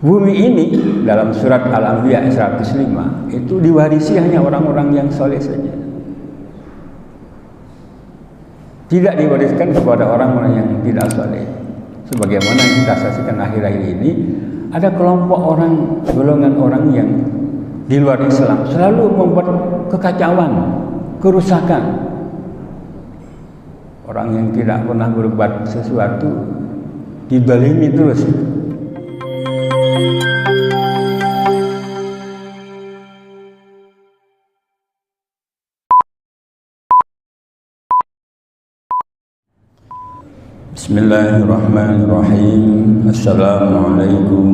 Bumi ini dalam surat Al-Anbiya 105 itu diwarisi hanya orang-orang yang soleh saja. Tidak diwariskan kepada orang-orang yang tidak soleh. Sebagaimana yang kita saksikan akhir-akhir ini, ada kelompok orang, golongan orang yang di luar Islam selalu membuat kekacauan, kerusakan. Orang yang tidak pernah berbuat sesuatu dizalimi terus. Bismillahirrahmanirrahim. Assalamualaikum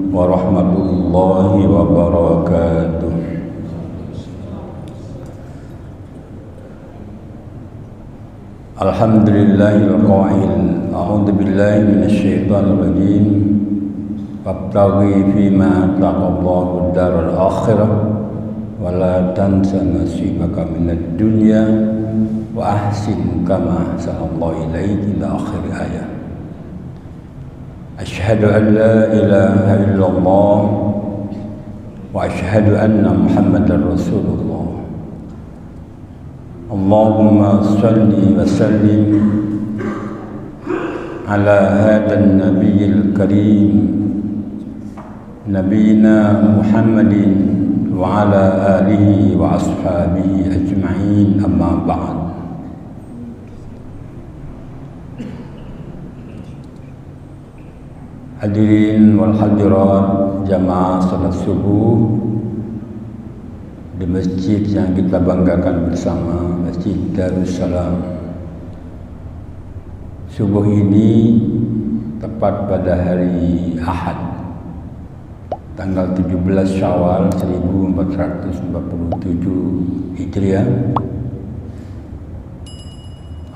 warahmatullahi wabarakatuh. Alhamdulillahil qail. A'udzu billahi minasyaitonir rajim. Fabtaghi fima ataqallahu ad-daral akhirah wa la tansa nasibaka minad dunya wa ahsin kama ahsanallahu ilaika ila akhir ayat. Asyhadu an la ilaha illallah wa asyhadu anna Muhammadar Rasulullah. Allahumma salli wa sallim ala hadan nabiyil karim nabiyina Muhammadin wa ala alihi wa ashabihi ajma'in, amma ba'd. Hadirin wal hadirat jamaah salat subuh di masjid yang kita banggakan bersama, Masjid Darussalam. Subuh ini tepat pada hari Ahad, tanggal 17 Syawal 1447 Hijriah.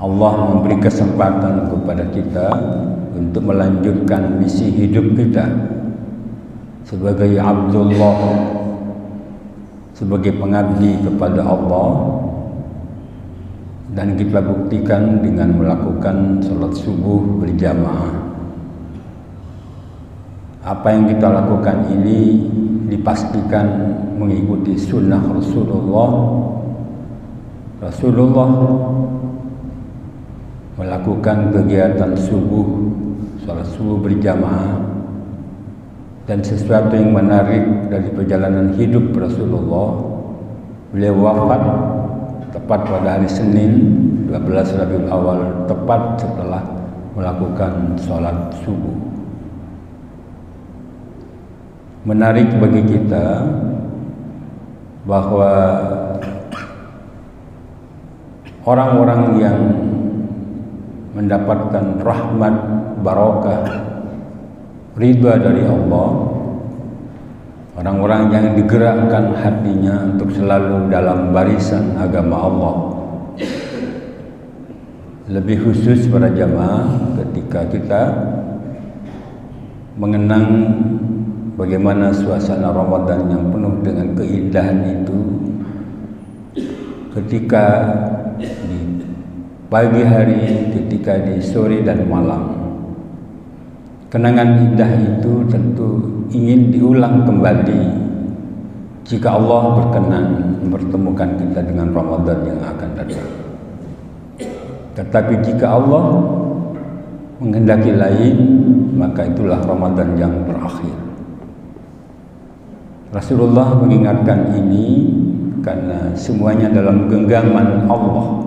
Allah memberi kesempatan kepada kita untuk melanjutkan misi hidup kita sebagai Abdullah, sebagai pengabdi kepada Allah, dan kita buktikan dengan melakukan salat subuh berjamaah. Apa yang kita lakukan ini dipastikan mengikuti sunnah Rasulullah. Rasulullah melakukan kegiatan subuh, salat subuh berjamaah, dan sesuatu yang menarik dari perjalanan hidup Rasulullah, beliau wafat tepat pada hari Senin 12 Rabiul Awal, tepat setelah melakukan salat subuh. Menarik bagi kita bahwa orang-orang yang mendapatkan rahmat, barokah, ridha dari Allah, orang-orang yang digerakkan hatinya untuk selalu dalam barisan agama Allah. Lebih khusus para jamaah ketika kita mengenang bagaimana suasana Ramadan yang penuh dengan keindahan itu, ketika di pagi hari, ketika di sore dan malam. Kenangan indah itu tentu ingin diulang kembali jika Allah berkenan mempertemukan kita dengan Ramadan yang akan datang. Tetapi jika Allah menghendaki lain, maka itulah Ramadan yang berakhir. Rasulullah mengingatkan ini karena semuanya dalam genggaman Allah.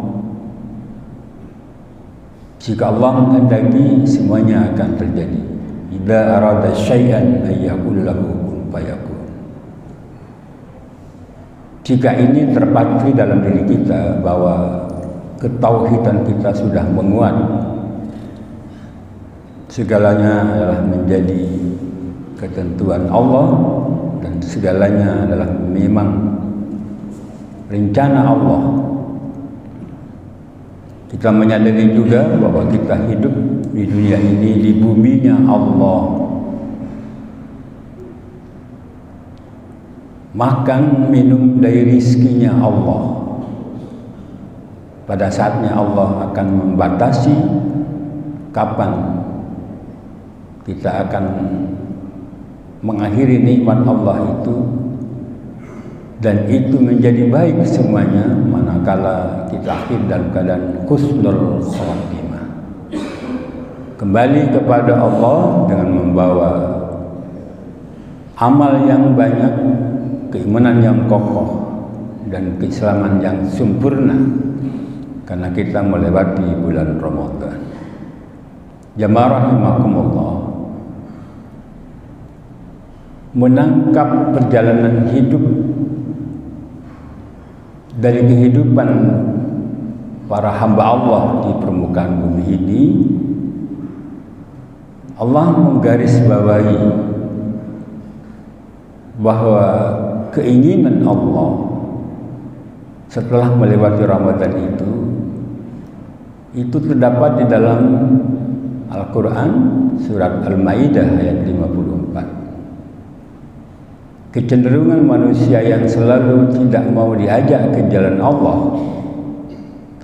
Jika Allah menghendaki, semuanya akan terjadi. Idza arada syai'an ayyakul lahu kun fayakun. Jika ini terpatri dalam diri kita bahwa ketauhidan kita sudah menguat, segalanya adalah menjadi ketentuan Allah dan segalanya adalah memang rencana Allah. Kita menyadari juga bahwa kita hidup di dunia ini di buminya Allah. Makan, minum dari rizkinya Allah. Pada saatnya Allah akan membatasi kapan kita akan mengakhiri nikmat Allah itu, dan itu menjadi baik semuanya manakala kita akhir dalam keadaan husnul khatimah. Kembali kepada Allah dengan membawa amal yang banyak, keimanan yang kokoh, dan keislaman yang sempurna, karena kita melewati bulan Ramadan. Jamaah rahimakumullah, menangkap perjalanan hidup dari kehidupan para hamba Allah di permukaan bumi ini, Allah menggarisbawahi bahwa keinginan Allah setelah melewati Ramadan itu terdapat di dalam Al-Quran surat Al-Maidah ayat 54. Kecenderungan manusia yang selalu tidak mau diajak ke jalan Allah,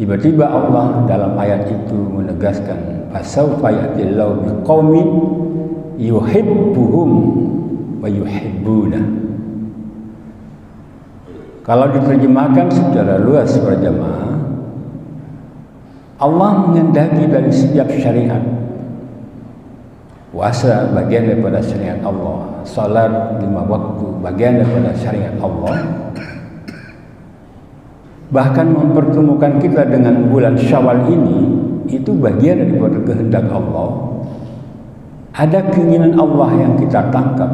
tiba-tiba Allah dalam ayat itu menegaskan, fasawfa ya'tillahu biqaumin yuhibbuhum wa yuhibbuna. Kalau diterjemahkan secara luas para jamaah, Allah menghendaki dari setiap syariat. Puasa bagian daripada syariat Allah, salat 5 waktu bagian daripada syariat Allah. Bahkan mempertemukan kita dengan bulan Syawal ini, itu bagian daripada kehendak Allah. Ada keinginan Allah yang kita tangkap.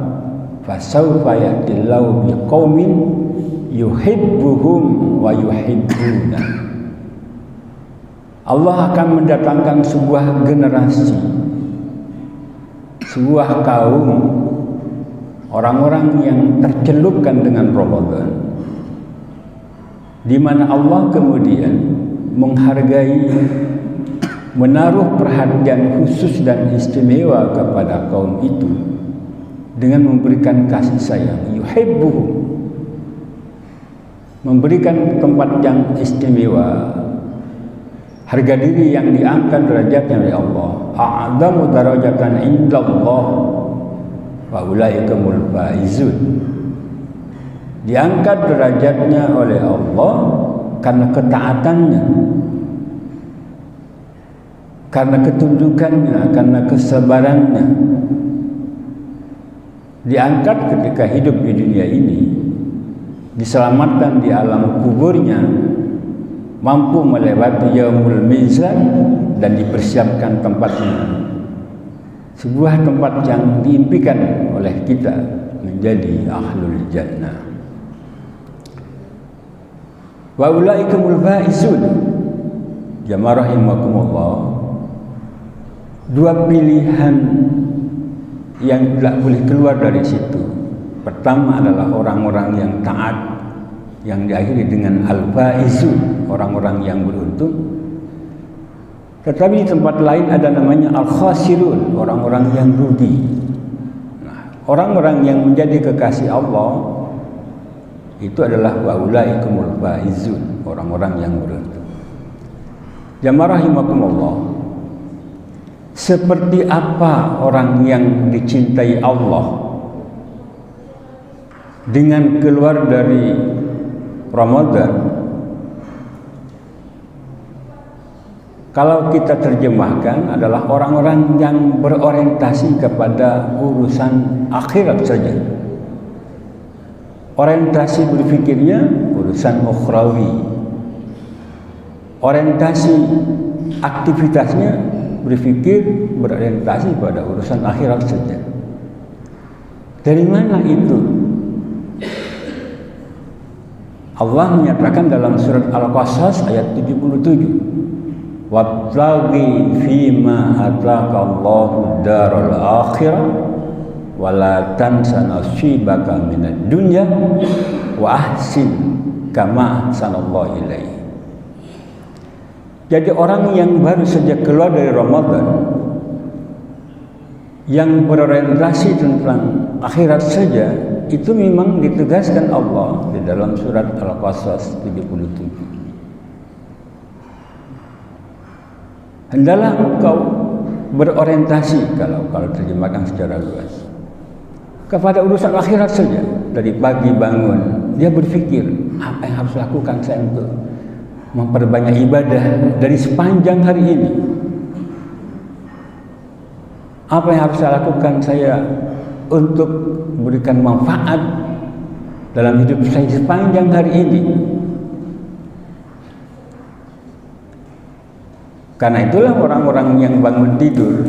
Fasawfa ya'tillahu biqaumin yuhibbuhum wa yuhibbuna. Allah akan mendatangkan sebuah generasi, sebuah kaum orang-orang yang tercelupkan dengan Ramadan, di mana Allah kemudian menghargai, menaruh perhatian khusus dan istimewa kepada kaum itu dengan memberikan kasih sayang, yuhibbuhum, memberikan tempat yang istimewa, harga diri yang diangkat derajatnya oleh Allah. A'zamu darajatan indallah wa ulaikumul faizun. Diangkat derajatnya oleh Allah karena ketaatannya, karena ketundukannya, karena kesabarannya. Diangkat ketika hidup di dunia ini, diselamatkan di alam kuburnya, mampu melewati yaumul mizan, dan dipersiapkan tempatnya, sebuah tempat yang diimpikan oleh kita menjadi ahlul jannah. Wa ulaikumul faizun. Jamaah rahimakumullah, dua pilihan yang tidak boleh keluar dari situ. Pertama adalah orang-orang yang taat, yang diakhiri dengan al-faizun, orang-orang yang beruntung. Tetapi di tempat lain ada namanya al-khasirun, orang-orang yang rugi. Nah, orang-orang yang menjadi kekasih Allah itu adalah wa ulaikumul faizun, orang-orang yang beruntung. Jamaah rahimakumullah, seperti apa orang yang dicintai Allah dengan keluar dari Ramadan? Kalau kita terjemahkan adalah orang-orang yang berorientasi kepada urusan akhirat saja. Orientasi berpikirnya urusan ukhrawi. Orientasi aktivitasnya berpikir, berorientasi pada urusan akhirat saja. Dari mana itu? Allah menyatakan dalam surat Al-Qasas ayat 77, "Wabtaghi fima ataka Allahu daral akhirah wa la tansa nasibaka minad dunya wa ahsin kama ahsanallahu ilaik." Jadi orang yang baru saja keluar dari Ramadan, yang berorientasi tentang akhirat saja, itu memang ditegaskan Allah di dalam surat Al-Qasas 77. Hendaklah engkau berorientasi, kalau terjemahkan secara luas, kepada urusan akhirat saja. Dari pagi bangun, dia berpikir, apa yang harus lakukan saya untuk memperbanyak ibadah dari sepanjang hari ini? Apa yang harus saya lakukan saya untuk memberikan manfaat dalam hidup saya sepanjang hari ini? Karena itulah orang-orang yang bangun tidur,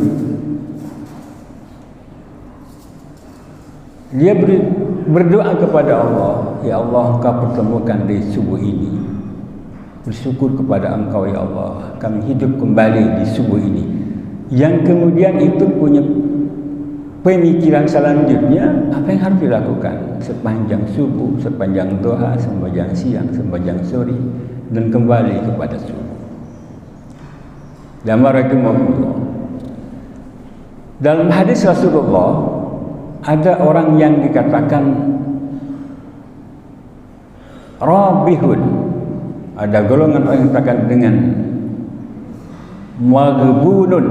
dia berdoa kepada Allah, ya Allah, Engkau pertemukan di subuh ini. Bersyukur kepada Engkau, ya Allah, kami hidup kembali di subuh ini. Yang kemudian itu punya pemikiran selanjutnya, apa yang harus dilakukan sepanjang subuh, sepanjang doa, sepanjang siang, sepanjang sore, dan kembali kepada subuh. Dan dalam hadis Rasulullah ada orang yang dikatakan rabihun, ada golongan orang yang dikatakan dengan maghbunun,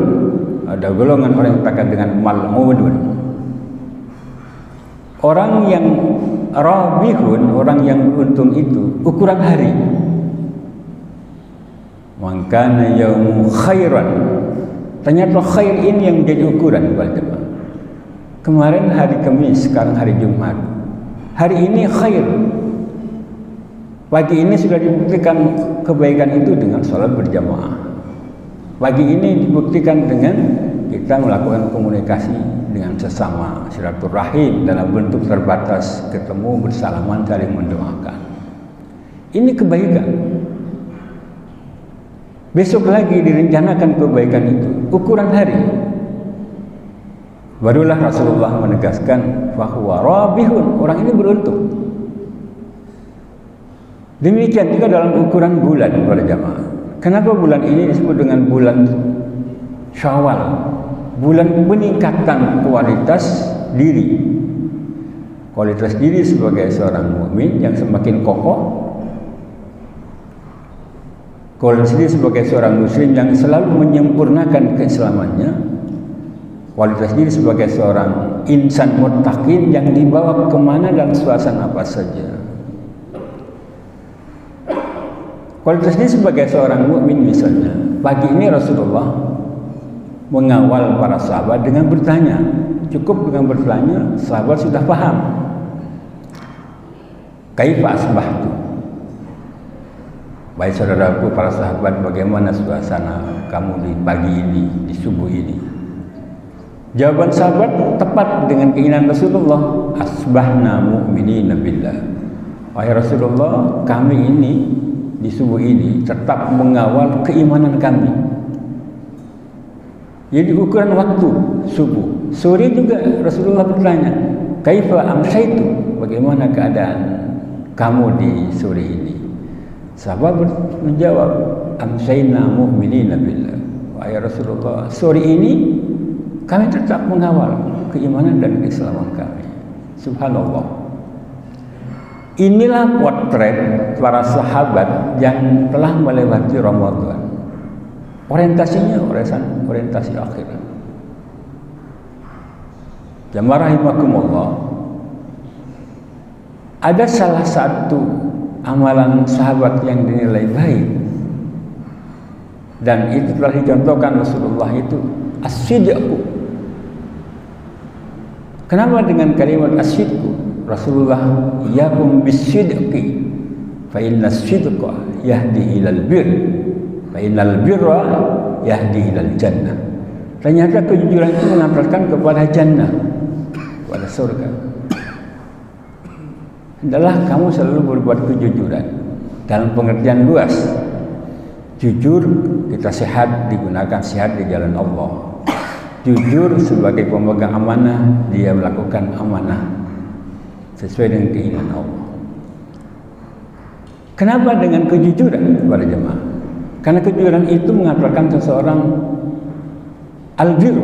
ada golongan orang yang dikatakan dengan mal'unun. Orang yang rabihun, orang yang beruntung itu ukuran hari. Mangkana yaumu khairan, ternyata khair ini yang menjadi ukuran kepada jemaah. Kemarin hari Kamis, sekarang hari Jumat. Hari ini khair. Pagi ini sudah dibuktikan kebaikan itu dengan sholat berjamaah. Pagi ini dibuktikan dengan kita melakukan komunikasi dengan sesama, silaturahim dalam bentuk terbatas, ketemu bersalaman, saling mendoakan. Ini kebaikan. Besok lagi direncanakan kebaikan itu, ukuran hari. Barulah Rasulullah menegaskan bahwa rabihun, orang ini beruntung. Demikian juga dalam ukuran bulan para jamaah. Kenapa bulan ini disebut dengan bulan Syawal? Bulan peningkatan kualitas diri. Kualitas diri sebagai seorang mukmin yang semakin kokoh. Kualitas diri sebagai seorang muslim yang selalu menyempurnakan keislamannya. Kualitas diri sebagai seorang insan muttaqin yang dibawa kemana dan suasana apa saja. Kualitas diri sebagai seorang mukmin misalnya. Pagi ini Rasulullah mengawal para sahabat dengan bertanya. Cukup dengan bertanya, sahabat sudah paham. Kaifa asbahtu? Baik saudaraku, para sahabat, bagaimana suasana kamu di pagi ini, di subuh ini? Jawaban sahabat tepat dengan keinginan Rasulullah. Asbahna mu'minina billah. Wahai Rasulullah, kami ini di subuh ini tetap mengawal keimanan kami. Jadi ukuran waktu subuh. Sore juga Rasulullah bertanya, kaifa amsaitu? Bagaimana keadaan kamu di sore ini? Sahabat menjawab, amsayna mu'minina billah. Wahai Rasulullah, sore ini kami tetap mengawal keimanan dan keislaman kami. Subhanallah. Inilah potret para sahabat yang telah melewati Ramadan. Orientasinya orientasi akhirat. Jamaah rahimakumullah. Ada salah satu amalan sahabat yang dinilai baik, dan itu telah dicontohkan Rasulullah, itu as-sidqu. Kenapa dengan kalimat as-sidqu? Rasulullah yakum bis-sidqi fa inna as-sidqa yahdi ilal birr fa innal birra yahdi ilal jannah. Ternyata kejujuran itu mengantarkan kepada jannah, kepada surga. Adalah kamu selalu berbuat kejujuran dalam pengertian luas. Jujur, kita sehat, digunakan sehat di jalan Allah. Jujur sebagai pemegang amanah, dia melakukan amanah sesuai dengan keinginan Allah. Kenapa dengan kejujuran kepada jemaah? Karena kejujuran itu mengantarkan seseorang al-birr.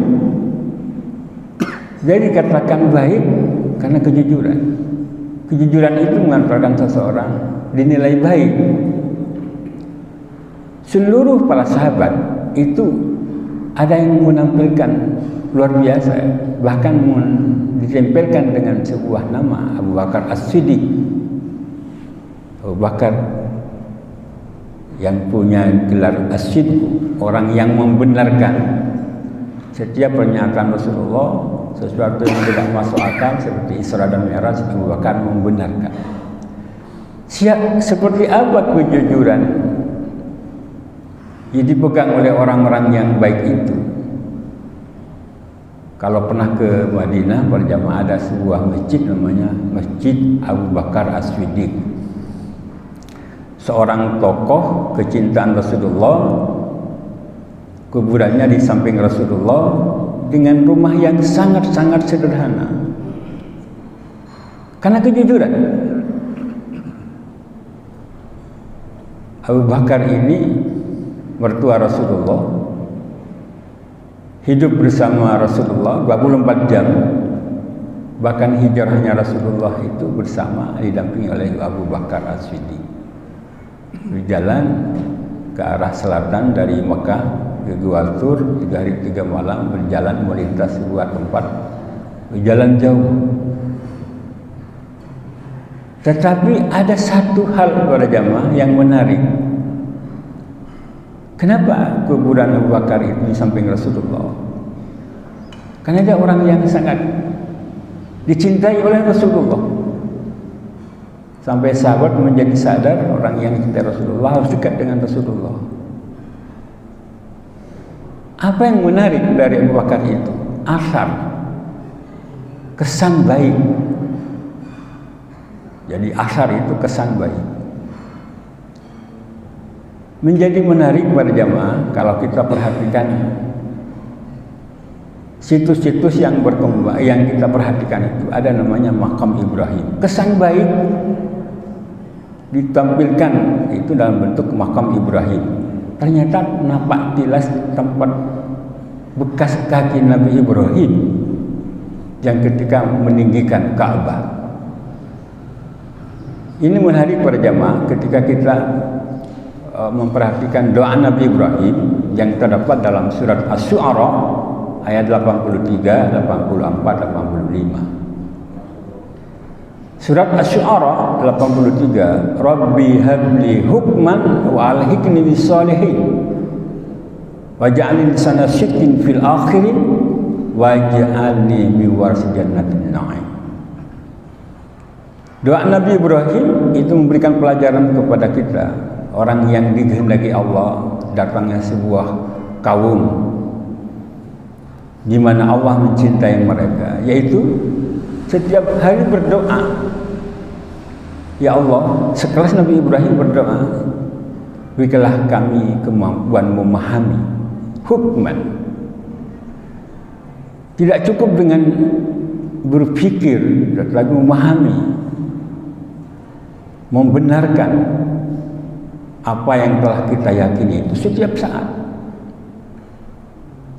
Jadi katakan baik karena kejujuran. Kejujuran itu mengantarkan seseorang dinilai baik. Seluruh para sahabat itu Ada yang menampilkan luar biasa, bahkan ditempelkan dengan sebuah nama, Abu Bakar As-Siddiq. Abu Bakar yang punya gelar As-Siddiq, orang yang membenarkan setiap pernyataan Rasulullah, sesuatu yang tidak masuk akal seperti Isra dan Mi'raj, Abu Bakar membenarkan. Seperti apa kejujuran yang dipegang oleh orang-orang yang baik itu? Kalau pernah ke Madinah, berjamaah ada sebuah masjid namanya Masjid Abu Bakar As-Siddiq. Seorang tokoh kecintaan Rasulullah, kuburannya di samping Rasulullah dengan rumah yang sangat-sangat sederhana. Karena kejujuran. Abu Bakar ini mertua Rasulullah, hidup bersama Rasulullah 24 jam. Bahkan hijrahnya Rasulullah itu bersama, didampingi oleh Abu Bakar As-Siddiq. Berjalan ke arah selatan dari Mekah ke Gua Thur, 3 hari 3 malam berjalan melintas sebuah tempat, berjalan jauh. Tetapi ada satu hal para jamaah yang menarik. Kenapa kuburan Abu Bakar itu di samping Rasulullah? Karena ada orang yang sangat dicintai oleh Rasulullah. Sampai sahabat menjadi sadar orang yang dicintai Rasulullah harus dekat dengan Rasulullah. Apa yang menarik dari Abu Bakar itu? Asar, kesan baik. Jadi asar itu kesan baik. Menjadi menarik pada jamaah kalau kita perhatikan situs-situs yang berkembang, yang kita perhatikan itu ada namanya Makam Ibrahim. Kesan baik ditampilkan itu dalam bentuk Makam Ibrahim. Ternyata nampak jelas tempat bekas kaki Nabi Ibrahim yang ketika meninggikan Ka'bah. Ini menarik pada jamaah ketika kita memperhatikan doa Nabi Ibrahim yang terdapat dalam surat Asy-Syu'ara ayat 83, 84, 85. Surat Asy-Syu'ara 83, Rabbi habli hukman wa alhiqni bis shalihin waj'alni lisana sidqin fil akhirin waj'alni min warisi jannatin na'im. Doa Nabi Ibrahim itu memberikan pelajaran kepada kita, orang yang dikehendaki Allah datangnya sebuah kaum di mana Allah mencintai mereka, yaitu setiap hari berdoa, ya Allah, sekelas Nabi Ibrahim berdoa, berikanlah kami kemampuan memahami hukman. Tidak cukup dengan berpikir, tetapi memahami, membenarkan apa yang telah kita yakini itu setiap saat.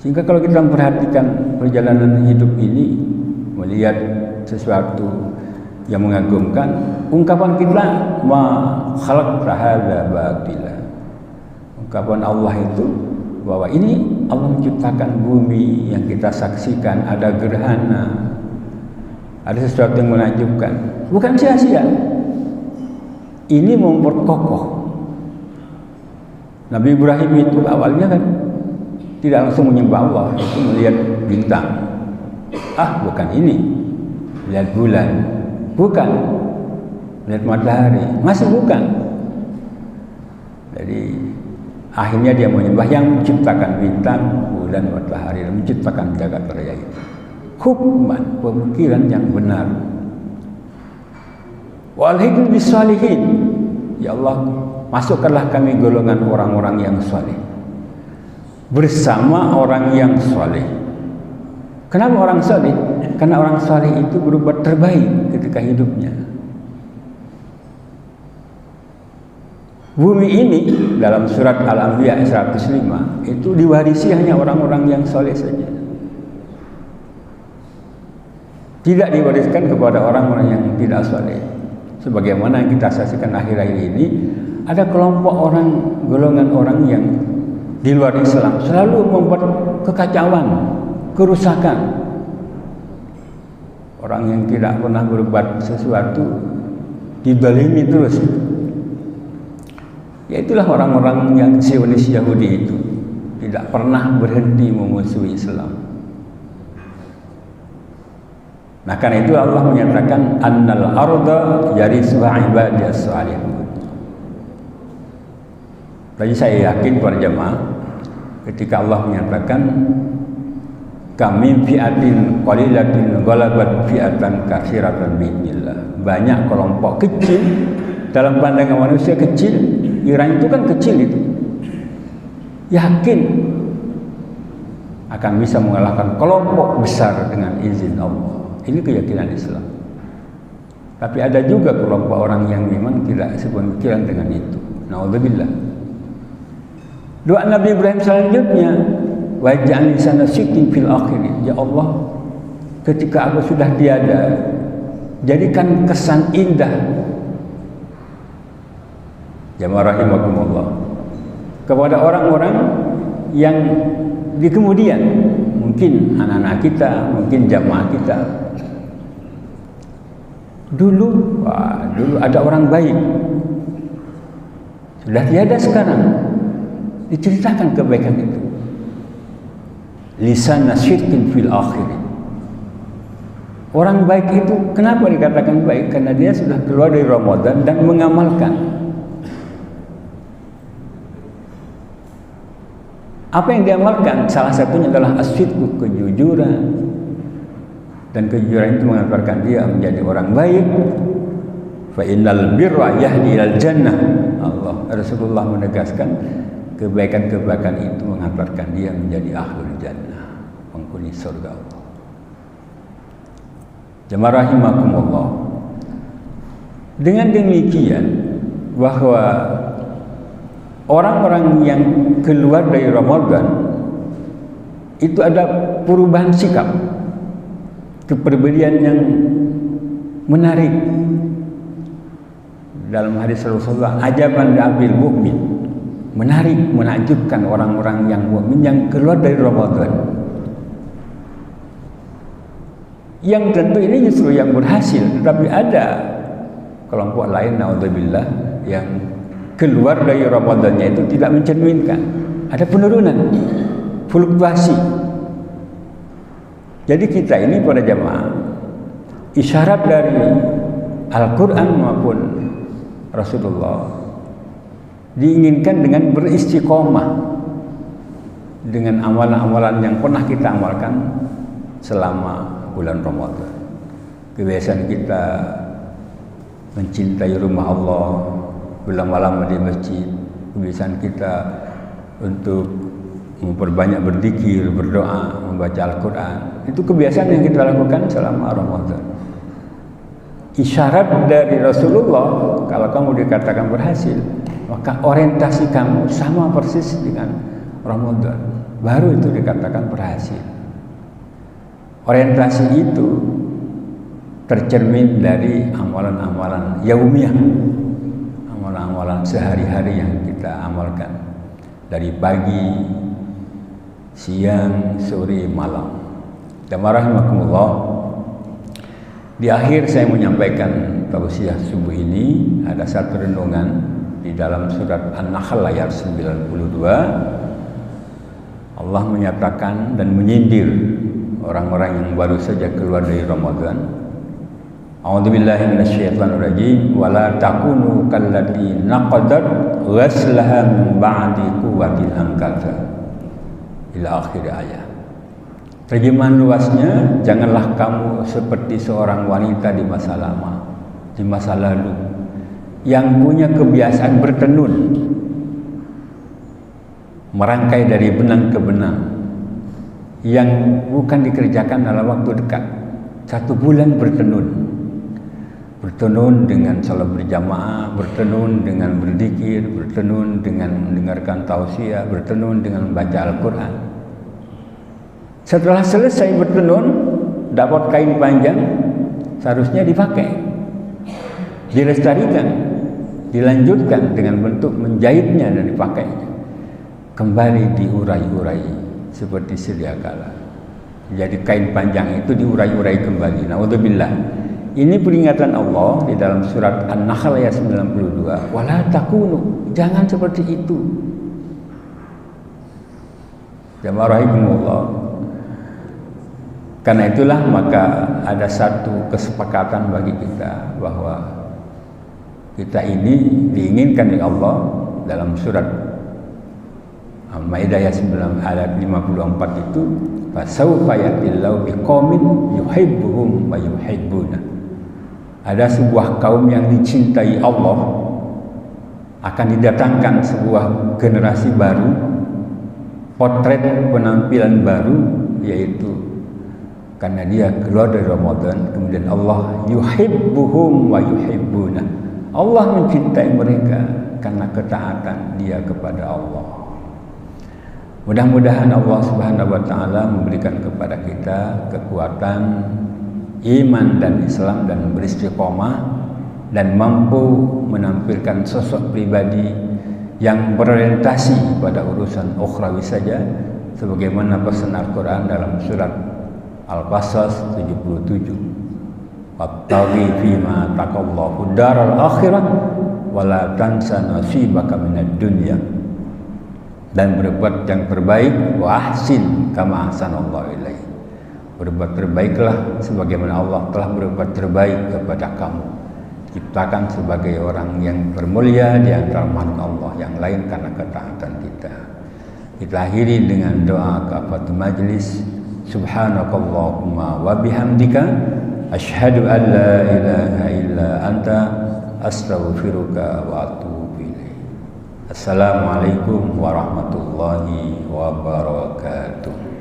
Sehingga kalau kita memperhatikan perjalanan hidup ini, melihat sesuatu yang mengagumkan, ungkapan kita ma khalaqta hadza batila. Ungkapan Allah itu bahwa ini Allah menciptakan bumi yang kita saksikan, ada gerhana, ada sesuatu yang menakjubkan, bukan sia-sia. Ini memperkokoh. Nabi Ibrahim itu awalnya kan tidak langsung menyembah Allah, itu melihat bintang. Ah, bukan ini. Melihat bulan, bukan. Melihat matahari, masih bukan. Jadi akhirnya dia menyembah yang menciptakan bintang, bulan, matahari, dan menciptakan jagat raya itu. Hukman, pemikiran yang benar. Walhiqni bis shalihin. Ya Allah, masukkanlah kami golongan orang-orang yang saleh. Bersama orang yang saleh. Kenapa orang saleh? Karena orang saleh itu berbuat terbaik ketika hidupnya. Bumi ini dalam surat Al-Anbiya 105 itu diwarisi hanya orang-orang yang saleh saja. Tidak diwariskan kepada orang-orang yang tidak saleh. Sebagaimana yang kita saksikan akhir-akhir ini, ada kelompok orang, golongan orang yang di luar Islam selalu membuat kekacauan, kerusakan. Orang yang tidak pernah berbuat sesuatu didolimi terus. Ya itulah orang-orang yang Zionis Yahudi itu, tidak pernah berhenti memusuhi Islam. Nah karena itu Allah menyatakan annal arda yarisuha ibadiyas salihun. Tadi saya yakin para jemaah ketika Allah menyatakan kami fi'atin qalilatin ghalabat fi'atan katsiratan bi'illah. Banyak kelompok kecil dalam pandangan manusia kecil, Iran itu kan kecil itu. Yakin akan bisa mengalahkan kelompok besar dengan izin Allah. Ini keyakinan Islam. Tapi ada juga kelompok orang yang memang tidak sepemikiran dengan itu. Naudzubillah. Doa Nabi Ibrahim selanjutnya, waj'al lisana sidqin fil akhirin. Ya Allah, ketika aku sudah tiada, jadikan kesan indah. Jamaah rahimakumullah. Kepada orang-orang yang di kemudian, mungkin anak-anak kita, mungkin jamaah kita. Dulu ada orang baik. Sudah tiada sekarang. Diceritakan kebaikan itu. Lisan sidqin fil akhirin. Orang baik itu kenapa dikatakan baik? Karena dia sudah keluar dari Ramadan dan mengamalkan. Apa yang diamalkan? Salah satunya adalah as-sidqu, kejujuran. Dan kejujuran itu mengantarkan dia menjadi orang baik. Fa innal birra yahdi ilal jannah. Rasulullah menegaskan kebaikan-kebaikan itu mengantarkan dia menjadi ahlul jannah, penghuni surga Allah. Jemaah rahimakumullah. Dengan demikian bahwa orang-orang yang keluar dari Ramadan itu ada perubahan sikap, kepribadian yang menarik. Dalam hadis Rasulullah, ajaban abil mukmin, menarik, menakjubkan orang-orang yang mukmin yang keluar dari Ramadan. Yang tentu ini justru yang berhasil, tetapi ada kelompok lain, naudzubillah, yang keluar dari Ramadannya itu tidak mencerminkan, ada penurunan, fluktuasi. Jadi kita ini para jamaah, isyarat dari Al-Quran maupun Rasulullah diinginkan dengan beristiqomah dengan amalan-amalan yang pernah kita amalkan selama bulan Ramadan. Kebiasaan kita mencintai rumah Allah, berlama-lama di masjid, kebiasaan kita untuk memperbanyak berzikir, berdoa, membaca Al-Quran, itu kebiasaan yang kita lakukan selama Ramadan. Isyarat dari Rasulullah, kalau kamu dikatakan berhasil, maka orientasi kamu sama persis dengan Ramadan, baru itu dikatakan berhasil. Orientasi itu tercermin dari amalan-amalan yaumiyah, amalan-amalan sehari-hari yang kita amalkan dari pagi, siang, sore, malam. Jamaah rahimakumullah. Di akhir saya menyampaikan tausiah subuh ini ada satu renungan di dalam surat An-Nahl ayat 92. Allah menyatakan dan menyindir orang-orang yang baru saja keluar dari Ramadan. A'udzubillahi minasyaitonirrajim wa la takunu kallati naqadat ghaslaha min ba'di quwwatin ankatha ila akhir ayat. Terjemahan luasnya, janganlah kamu seperti seorang wanita di masa lama, di masa lalu, yang punya kebiasaan bertenun, merangkai dari benang ke benang, yang bukan dikerjakan dalam waktu dekat. 1 bulan bertenun dengan salat berjamaah, bertenun dengan berzikir, bertenun dengan mendengarkan tausiah, bertenun dengan membaca Al-Quran. Setelah selesai bertenun, dapat kain panjang, seharusnya dipakai, dilestarikan, dilanjutkan dengan bentuk menjahitnya dan dipakainya. kembali diurai-urai seperti sedia kala. Jadi kain panjang itu diurai-urai kembali. Naudzubillah. Ini peringatan Allah di dalam surat An-Nahl ayat 92. Wala takunu, jangan seperti itu. Jamaah rahimahullah. Karena itulah maka ada satu kesepakatan bagi kita bahwa kita ini diinginkan oleh Allah dalam surat Al-Maidah ayat 54 itu, fasawfa yatillahu biqaumin yuhibbuhum wa yuhibbuna. Ada sebuah kaum yang dicintai Allah, akan didatangkan sebuah generasi baru, potret penampilan baru, yaitu karena dia keluar dari Ramadan, kemudian Allah yuhibbuhum wa yuhibbuna. Allah mencintai mereka karena ketaatan dia kepada Allah. Mudah-mudahan Allah Subhanahu wa taala memberikan kepada kita kekuatan iman dan Islam dan beristiqomah dan mampu menampilkan sosok pribadi yang berorientasi pada urusan ukhrawi saja, sebagaimana pesan Al-Qur'an dalam surat Al-Qasas 77. Wattaqi fima taqallahu daral akhirah wala tansa nasibaka minad dunya. Dan berbuat yang terbaik, wa ahsin kama ahsanallahu ilaik. Berbuat terbaiklah sebagaimana Allah telah berbuat terbaik kepada kamu. Ciptakan sebagai orang yang bermulia di antara makhluk Allah yang lain karena ketaatan kita. Kita akhiri dengan doa kafatul majlis. Subhanakallahumma wa bihamdika asyhadu an la ilaha illa anta astaghfiruka wa atubu. Assalamualaikum warahmatullahi wabarakatuh.